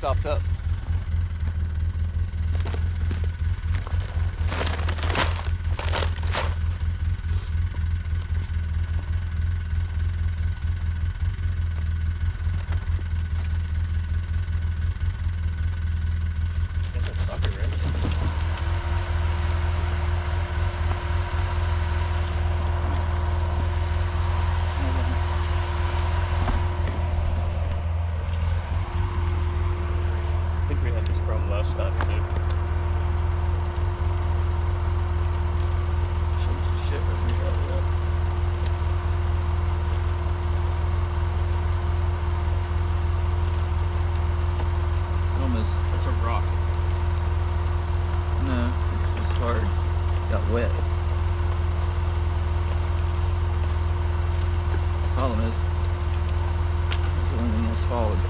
stopped up. Last time too. Shit with me right there. Almost. That's a rock. No, it's just hard. Got wet. Problem is, the only thing that's followed.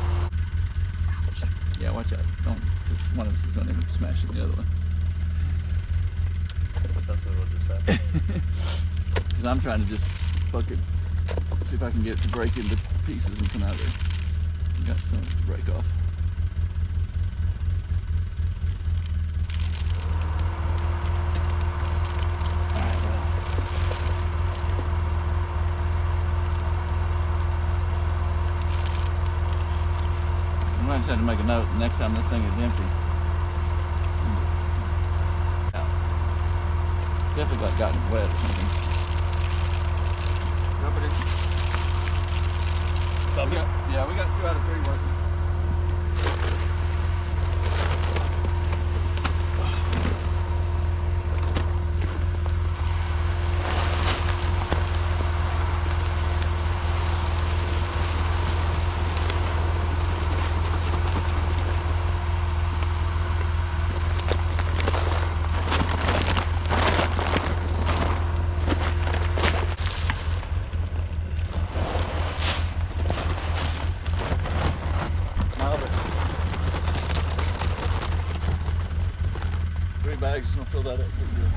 Yeah, watch out. Don't, because one of us is going to end up smashing the other one. That's definitely what just happened. Because I'm trying to just fucking see if I can get it to break into pieces and come out of there. Got some to break off. I just had to make a note the next time this thing is empty. Definitely got gotten wet or something. Rub it in. We got 2 out of 3 working. Bags, just gonna fill that up pretty good.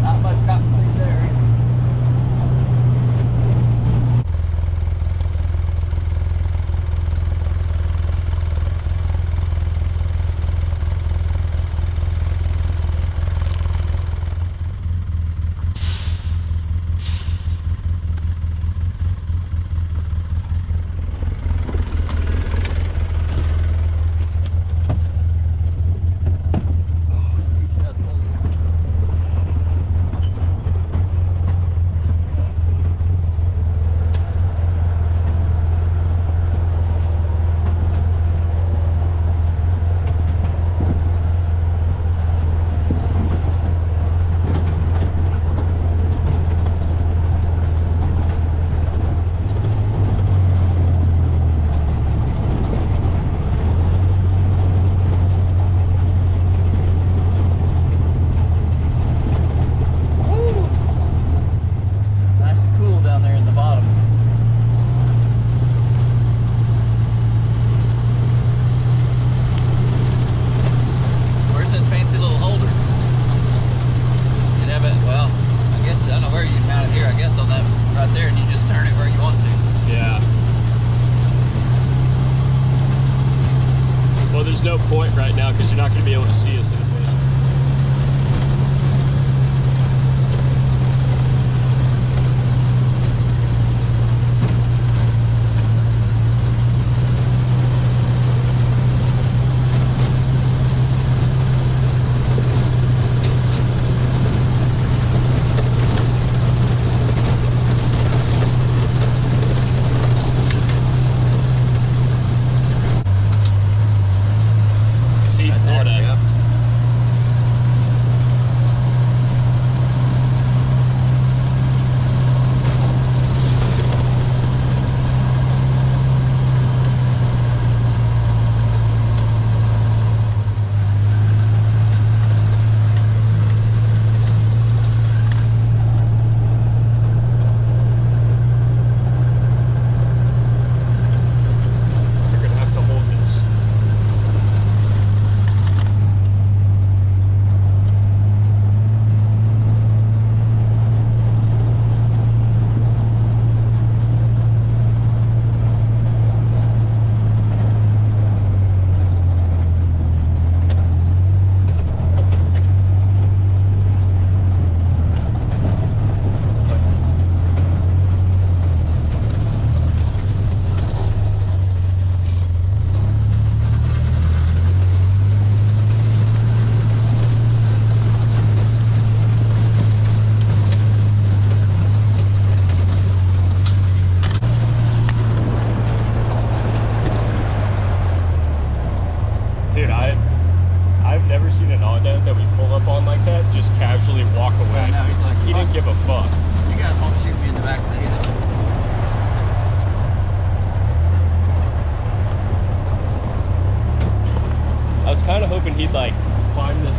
Not much cotton things there either. There's no point right now because you're not going to be able to see us in a bit. See, all that. of hoping he'd like climb this.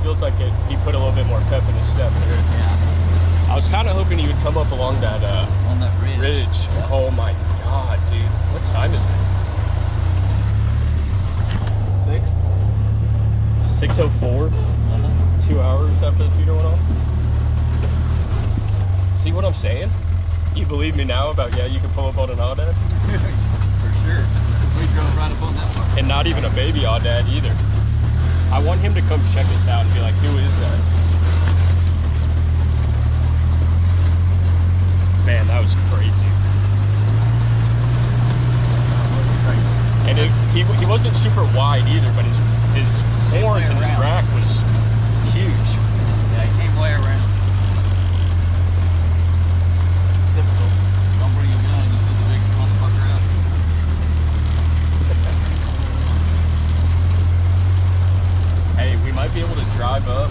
Feels like he put a little bit more pep in his step there. Yeah. I was kind of hoping he would come up along that on that ridge. Yeah. Oh my god, dude! What time is it? 6:04. 2 hours after the feeder went off. See what I'm saying? You believe me now about you can pull up on an aoudad? For sure. We drove right up on that part. And not even a baby aoudad either. I want him to come check us out and be like, who is that? Man, that was crazy. And he wasn't super wide either, but his horns and his rack was huge. Yeah, he came way around. Typical. Don't bring a gun, you see the biggest motherfucker out. Hey, we might be able to drive up.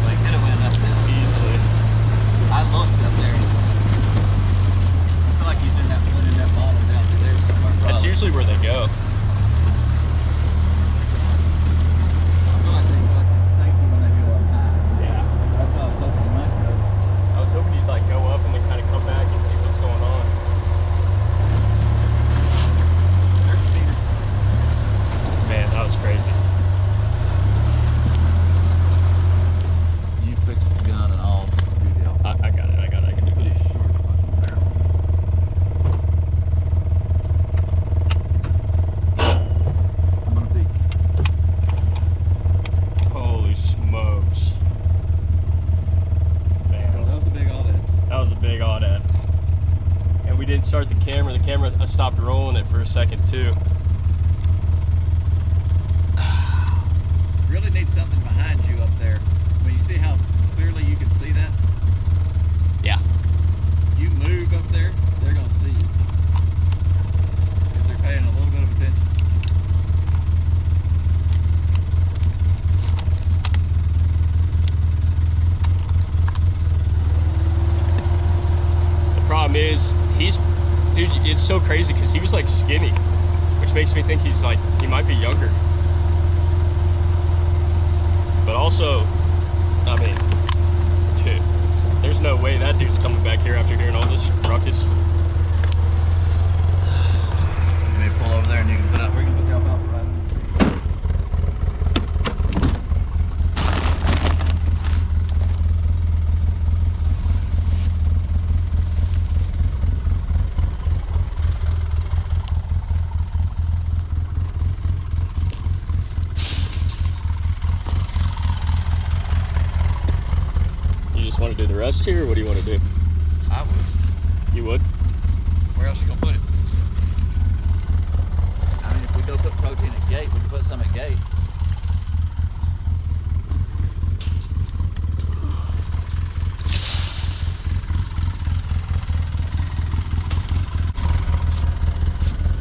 Well, he could have went up this easily. I looked up there. I feel like he's in that bottom down through there somewhere. That's usually where they go. I feel like they feel like it's safety when they go up high. Yeah. That's why I was hoping he might go. I was hoping he'd like go up and then kind of come back and see what's going on. Man, that was crazy. You fix the gun and I'll do the alpha. I got it. I can do it. I'm gonna peek. Holy smokes. Man. Well, that was a big aoudad. That was a big aoudad. And we didn't start the camera. The camera stopped rolling it for a second too. Really need something behind you up there. I mean, you see how clearly you can see that? Yeah. You move up there, they're gonna see you. If they're paying a little bit of attention. The problem is, dude, it's so crazy because he was like skinny, which makes me think he might be younger. But also, I mean, dude, there's no way that dude's coming back here after hearing all this ruckus. You may pull over there and you can put out, we're gonna put y'all out for that. Want to do the rest here, or what do you want to do? I would. You would? Where else you gonna put it? I mean, if we go put protein at gate, we can put some at gate.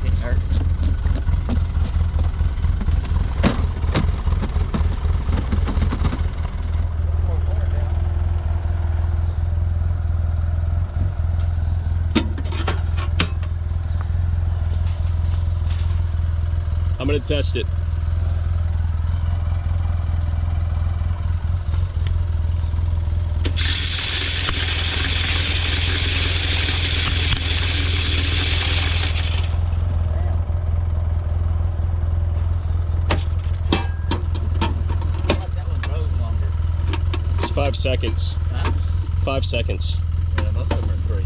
Can't hurt. I'm gonna test it. That one grows longer. It's 5 seconds. Huh? 5 seconds. Yeah, most of them are 3.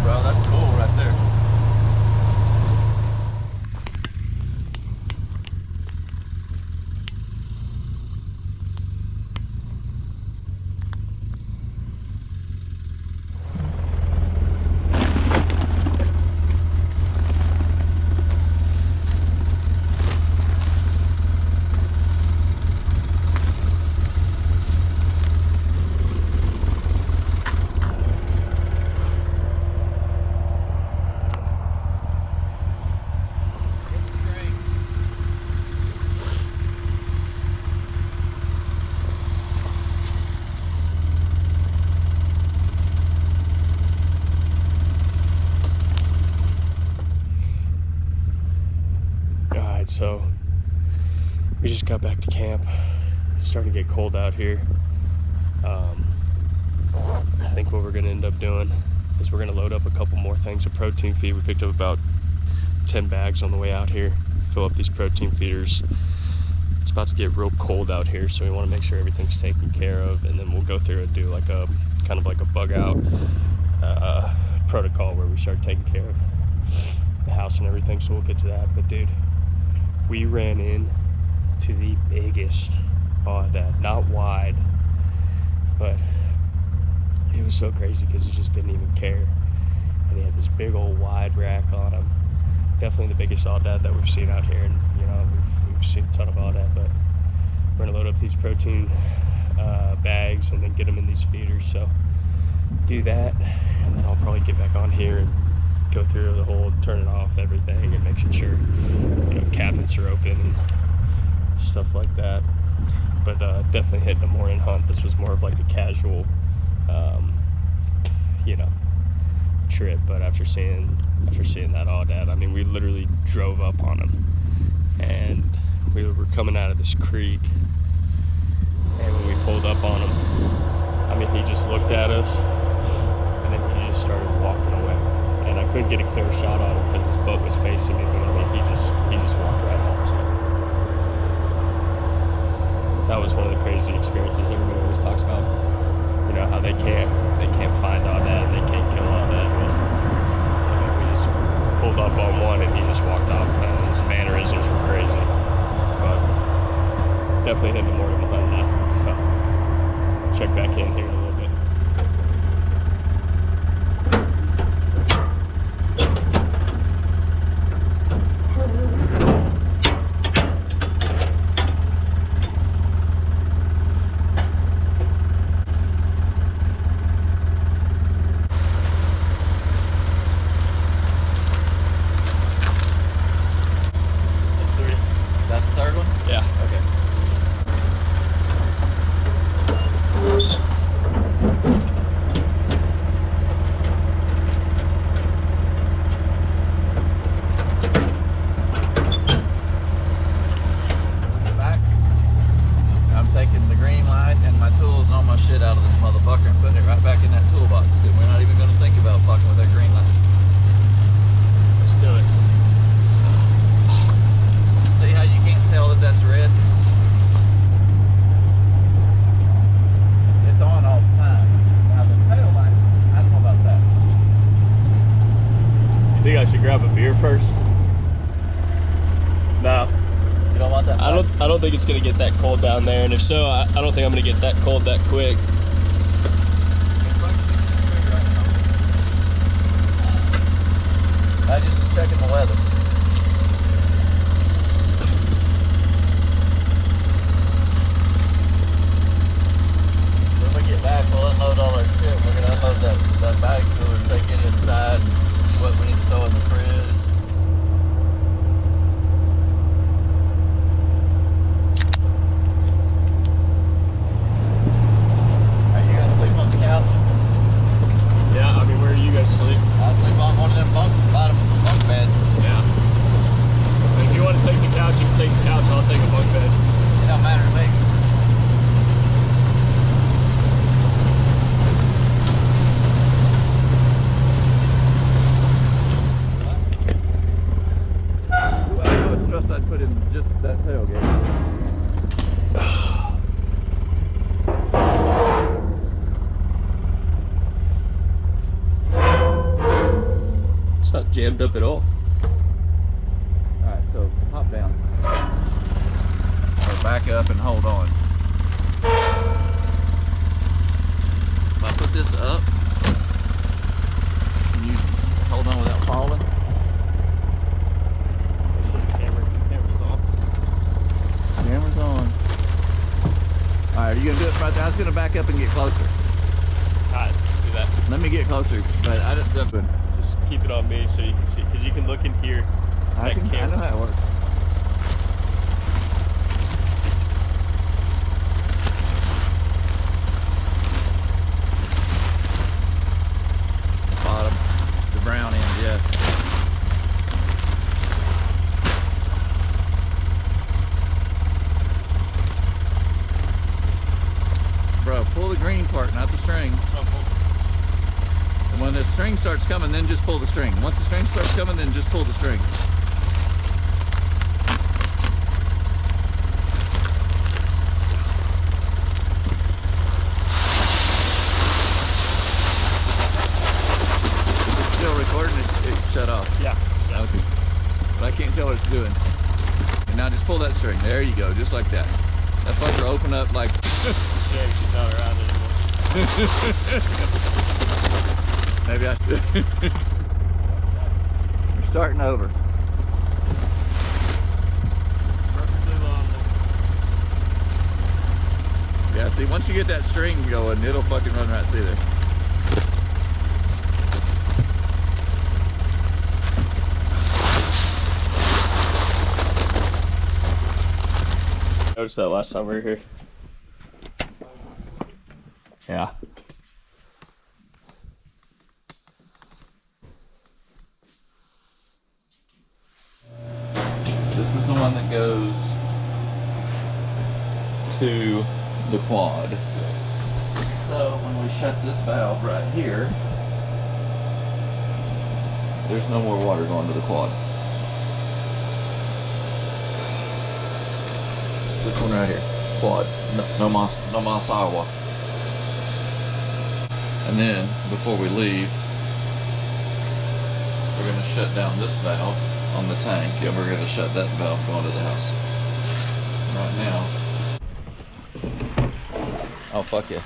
Bro, that's cool right there. So we just got back to camp. It's starting to get cold out here. I think what we're gonna end up doing is we're gonna load up a couple more things of protein feed. We picked up about 10 bags on the way out here. Fill up these protein feeders. It's about to get real cold out here, so we want to make sure everything's taken care of, and then we'll go through and do like a kind of like a bug out protocol where we start taking care of the house and everything. So we'll get to that. But dude, we ran in to the biggest aoudad, not wide, but it was so crazy because he just didn't even care, and he had this big old wide rack on him. Definitely the biggest aoudad that we've seen out here, and you know, we've seen a ton of aoudad, but we're gonna load up these protein bags and then get them in these feeders. So do that, and then I'll probably get back on here and go through the whole turn it off everything and making sure, you know, cabinets are open and stuff like that. But definitely hitting a morning hunt. This was more of like a casual you know, trip, but after seeing that aoudad, I mean, we literally drove up on him, and we were coming out of this creek, and when we pulled up on him, I mean, he just looked at us, and then he just started walking away, and I couldn't get a clear shot on him because his boat was facing me, but I mean, he just walked right off. So that was one of the crazy experiences everybody always talks about. You know how they can't find aoudad, they can't kill aoudad. Well, I mean, we just pulled up on one and he just walked off, and his mannerisms were crazy. But definitely hitting the morning behind now. So check back in here in a little bit. First. No. You don't want that? I don't think it's gonna get that cold down there, and if so, I don't think I'm gonna get that cold that quick. It's like 60 degrees right now. I just checking the weather. When we get back, we'll unload all our shit. We're gonna unload that bag cooler and take it inside. What we need to throw in the fridge. Sleep. I sleep on one of them bunk beds. Yeah. If you want to take the couch, you can take the couch. I'll take a bunk bed. It don't matter to me. Well, I know it's trust I'd put in just that tailgate. Not jammed up at all. Alright, so hop down. Or back up and hold on. If I put this up, can you hold on without falling? Make sure the camera's on. Camera's on. Alright, are you gonna do it right there? I was gonna back up and get closer. Alright, let's do that. Let me get closer, but I don't. Just keep it on me so you can see, because you can look in here. I know how it works. Bottom, the brown end, yeah. the string starts coming, then just pull the string. Once the string starts coming, then just pull the string. Is it still recording? It shut off. Yeah. Okay. But I can't tell what it's doing. And now just pull that string. There you go, just like that. That fucker open up like. Shit, she's not around anymore. Maybe I should. We're starting over. Perfectly long. Yeah, see, once you get that string going, it'll fucking run right through there. Noticed that last time we were here. Yeah. This is the one that goes to the quad. So when we shut this valve right here, there's no more water going to the quad. This one right here, quad, no mas agua. And then before we leave, we're going to shut down this valve on the tank, and we're going to shut that valve going to the house. Right now, oh fuck yeah,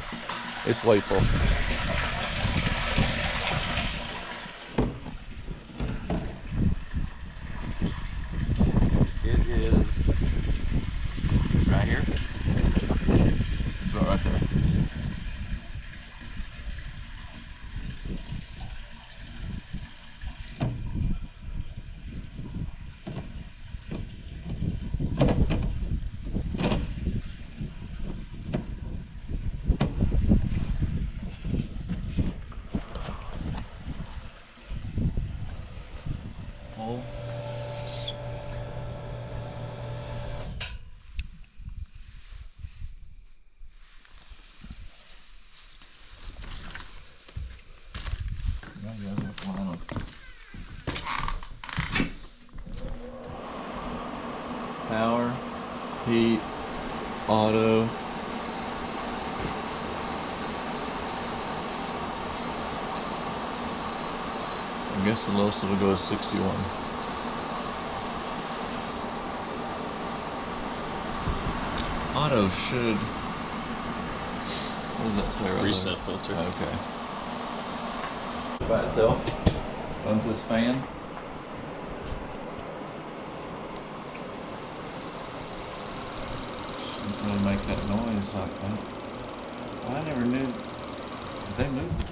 it's way full. It is right here. It's about right there. Oh. Power, heat, auto. I guess the lowest it'll go is 61. Auto should. What does that say right Reset there? filter. Okay. By itself. Runs this fan. Shouldn't really make that noise, I think. Well, I never knew they moved it.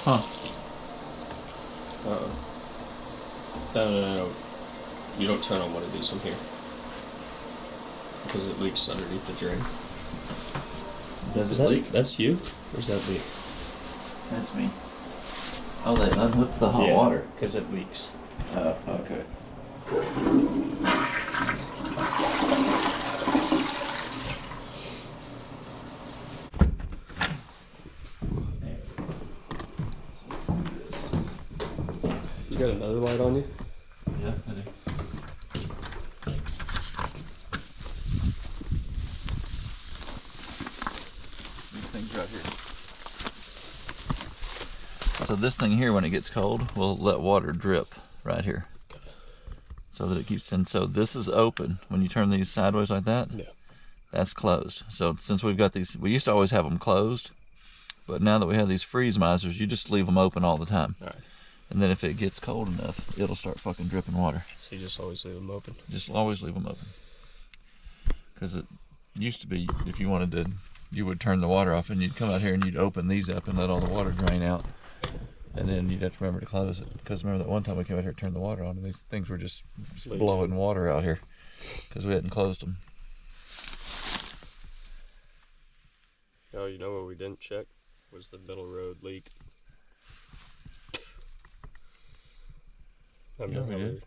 Huh. No. You don't turn on one of these from here. Because it leaks underneath the drain. Does it leak? That's you? Or is that leak? That's me. Oh, they unhooked the hot water. Because it leaks. Oh, okay. You got another light on you? Yeah, I do. These things right here. So this thing here, when it gets cold, will let water drip right here. So that it keeps in. So this is open. When you turn these sideways like that, that's closed. So since we've got these, we used to always have them closed, but now that we have these freeze misers, you just leave them open all the time. All right. And then if it gets cold enough, it'll start fucking dripping water. So you just always leave them open? Just always leave them open. Because it used to be, if you wanted to, you would turn the water off and you'd come out here and you'd open these up and let all the water drain out. And then you'd have to remember to close it. Because remember that one time we came out here and turned the water on and these things were just blowing water out here. Because we hadn't closed them. Oh, you know what we didn't check? Was the middle road leak. Yeah, we did.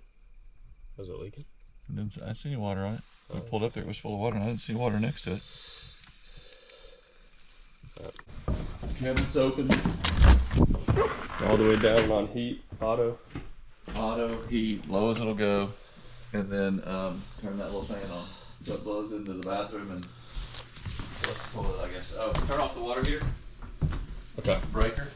Was it leaking? I didn't see any water on it. We pulled up there, it was full of water, and I didn't see water next to it. Cabin's open. All the way down on heat, auto. Auto, heat, low as it'll go, and then turn that little fan on. So it blows into the bathroom and let's pull it, I guess. Oh, turn off the water heater. Okay. Breaker.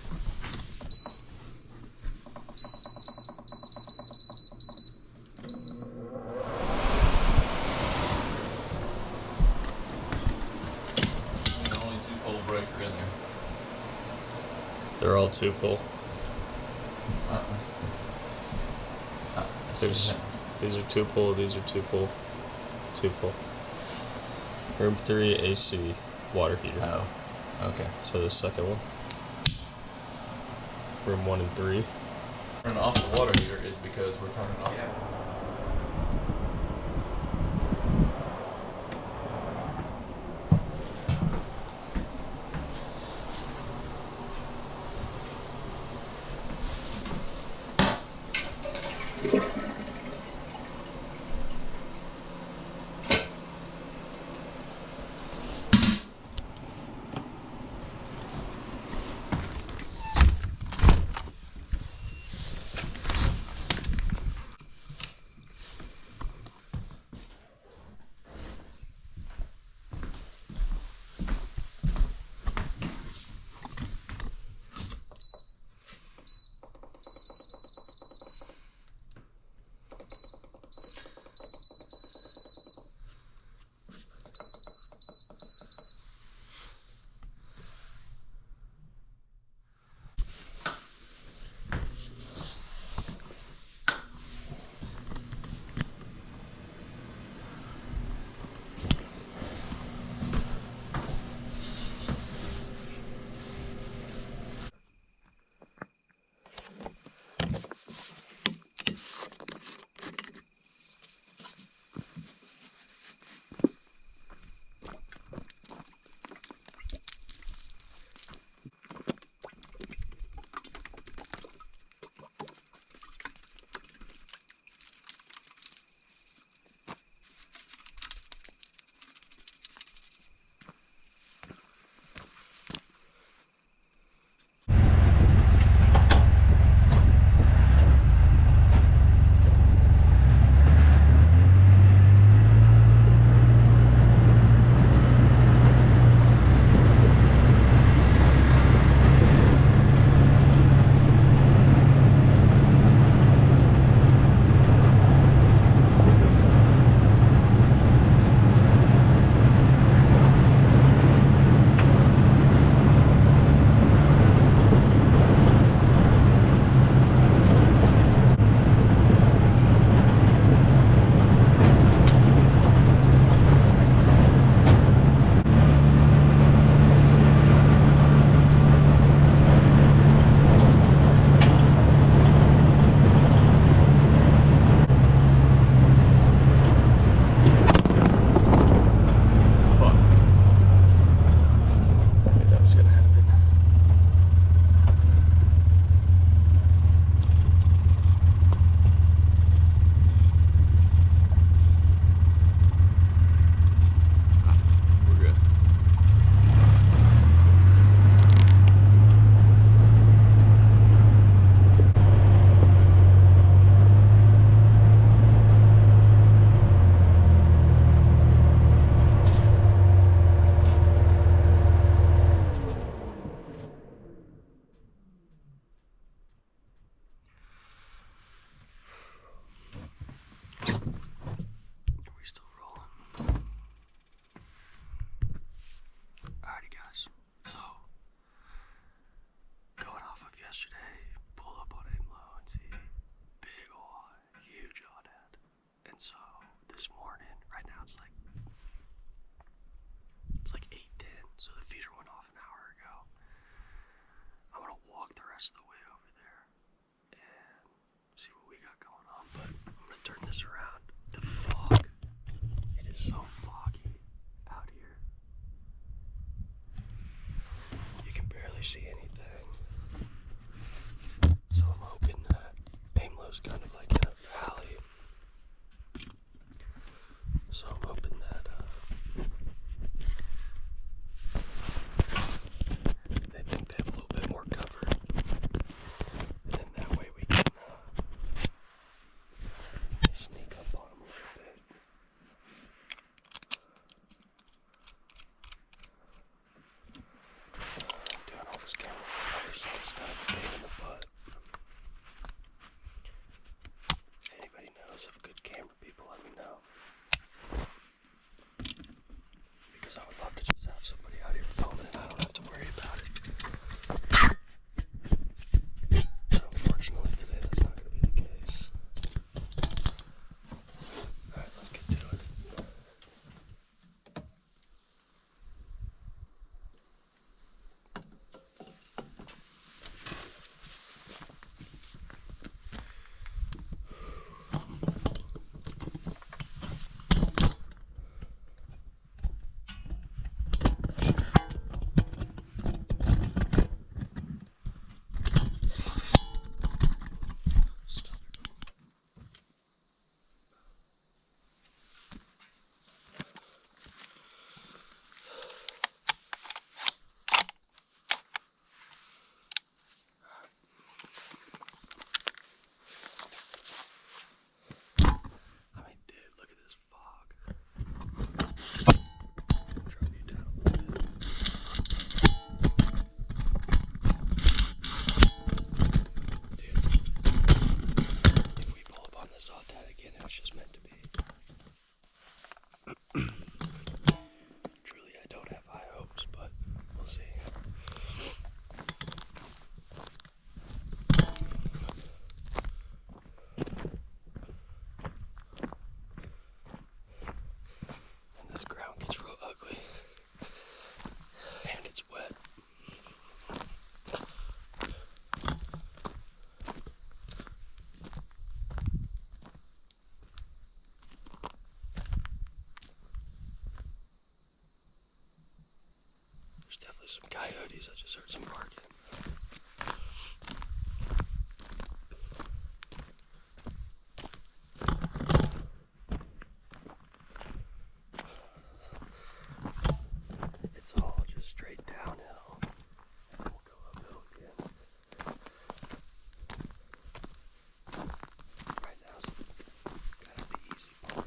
Only 2-pole breaker in there. They're all 2-pole. These are 2-pole, these are 2-pole, 2-pole. Room 3 AC water heater. Oh, okay. So the second one. Room 1 and 3. Turning off the water heater is because we're turning off. Yeah. See anything. So I'm hoping that Pamela's kind of like in a valley. some coyotes. I just heard some barking. It's all just straight downhill, and then we'll go uphill again. Right now is kind of the easy part.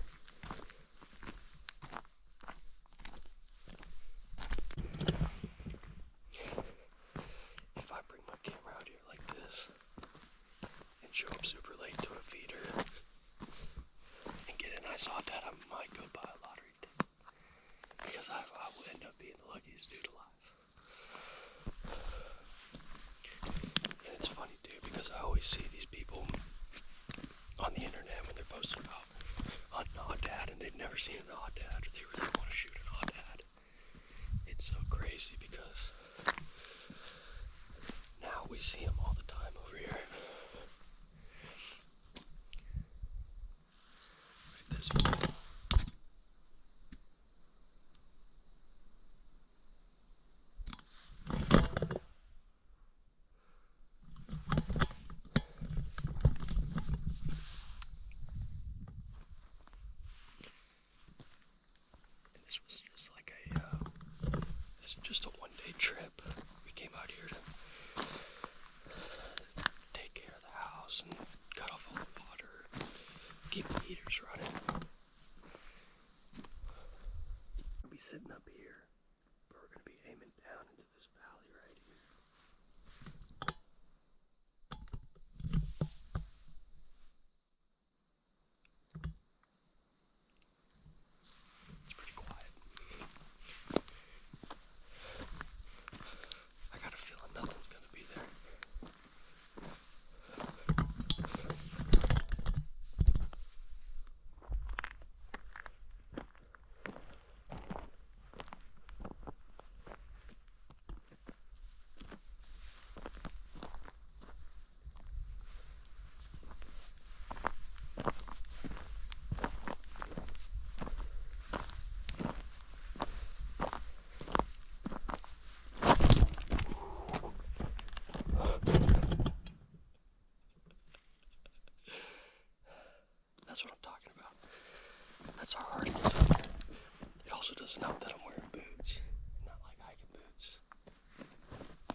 If I bring my camera out here like this and show up super late to a feeder and get a nice hot dad, I might go buy a lottery ticket, because I will end up being the luckiest dude alive. And it's funny too, because I always see these people on the internet when they're posting about hunting a hot dad and they've never seen an hot dad, or they really want to shoot an hot dad. It's so crazy because now we see them all the time over here. Look at this video. And this was just like this is just a one-day trip. We came out here to take care of the house and cut off all the water, keep the heaters running. We'll be sitting up here, but we're going to be aiming down into this valley right here. It's pretty quiet. I got a feeling nothing's going to be there. That's what I'm talking about. That's how hard it gets up here. It also doesn't help that I'm wearing boots, not like hiking boots.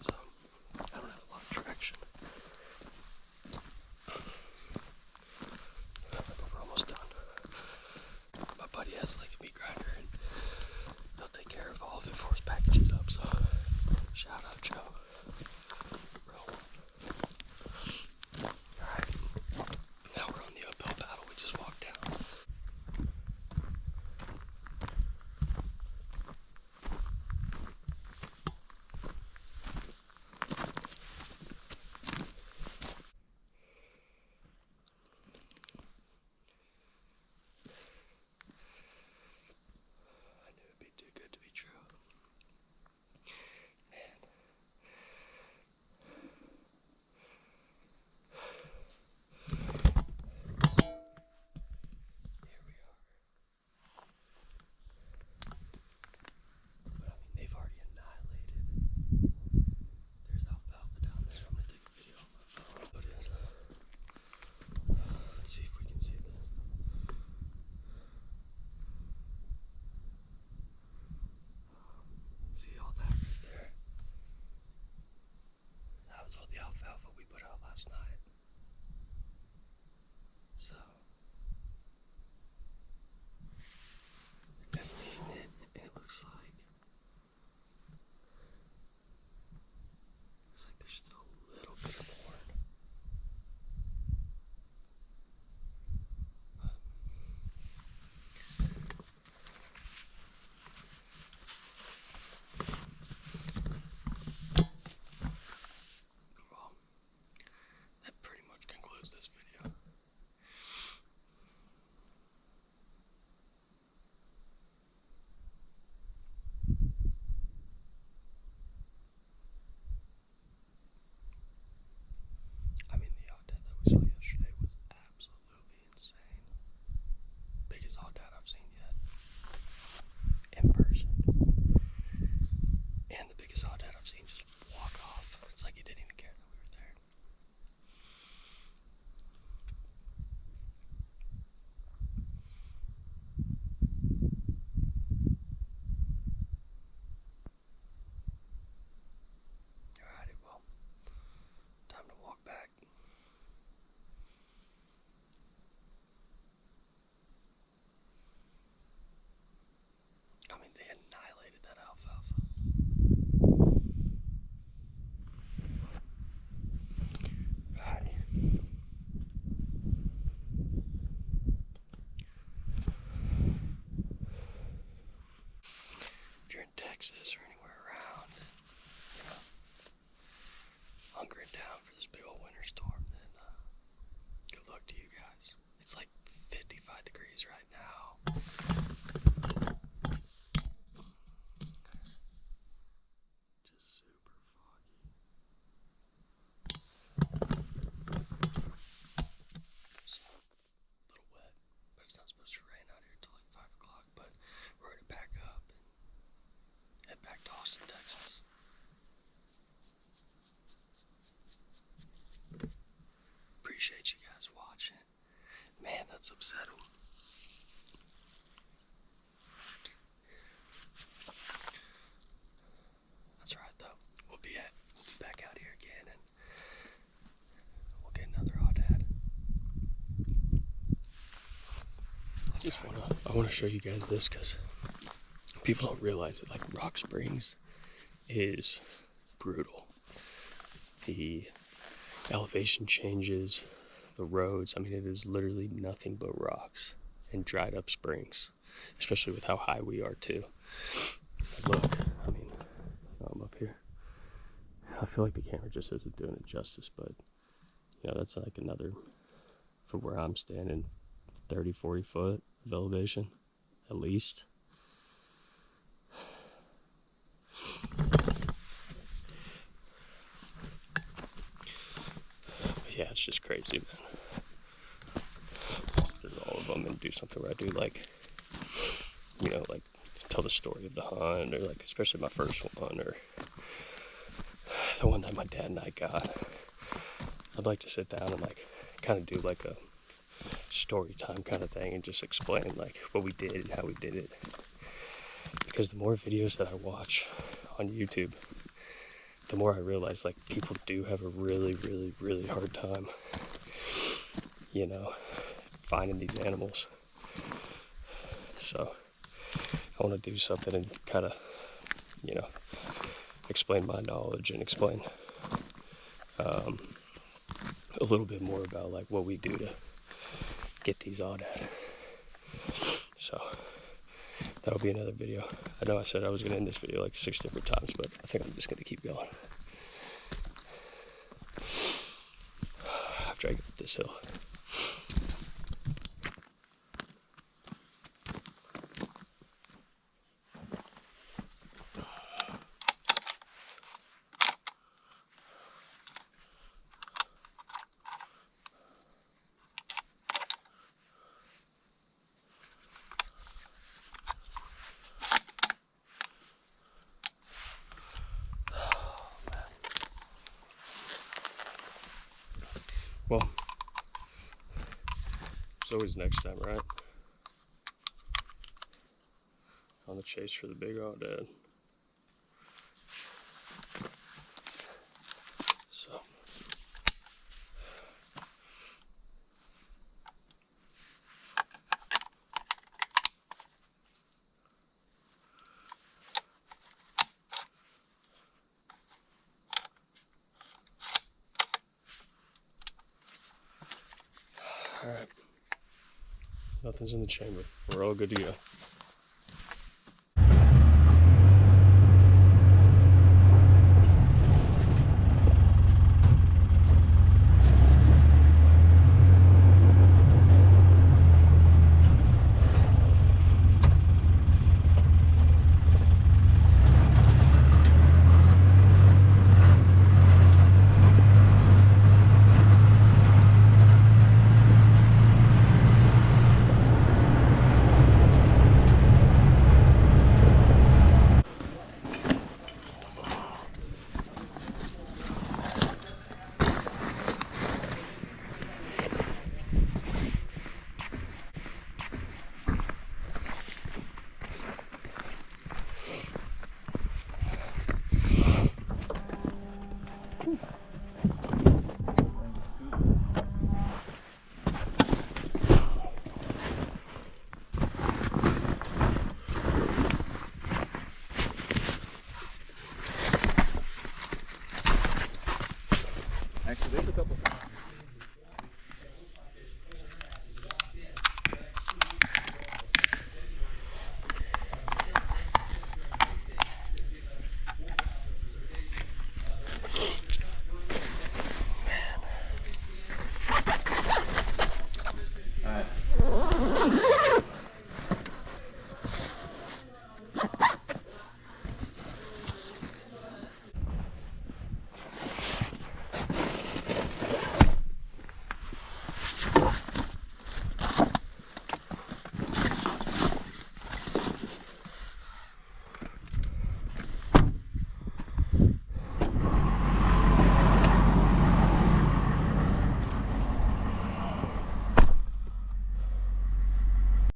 So I don't have a lot of traction. But we're almost done. My buddy has like a meat grinder and he'll take care of all of it before his package is up. So shout out Joe. Roll. Alright. Now we're on the uphill battle. We just walked down. Texas or anywhere around, you know, hunkering down for this big old winter storm, then good luck to you guys. It's like 55 degrees right now. Just super foggy. So, a little wet, but it's not supposed to rain out here until like 5 o'clock, but we're going to pack up and head back to Austin, Texas. Appreciate you guys watching. Man, that's upsetting. That's right, though. We'll be back out here again, and we'll get another aoudad. I want to show you guys this because people don't realize it. Like, Rocksprings is brutal. The elevation changes, the roads. I mean, it is literally nothing but rocks and dried up springs, especially with how high we are too. Look, I mean, I'm up here. I feel like the camera just isn't doing it justice, but you know, that's like another, from where I'm standing, 30, 40 foot of elevation, at least. Yeah, it's just crazy, man. Through all of them and do something where I do, like, you know, like tell the story of the hunt, or like especially my first one, or the one that my dad and I got. I'd like to sit down and like kind of do like a story time kind of thing and just explain like what we did and how we did it. Because the more videos that I watch on YouTube, the more I realize like people do have a really, really, really hard time, you know, finding these animals. So I want to do something and kind of, you know, explain my knowledge and explain a little bit more about like what we do to get these aoudad. So that'll be another video. I know I said I was going to end this video like 6 different times, but I think I'm just going to keep going after I get up this hill. Well, there's always next time, right? On the chase for the big aoudad. So. Alright. Nothing's in the chamber. We're all good to go.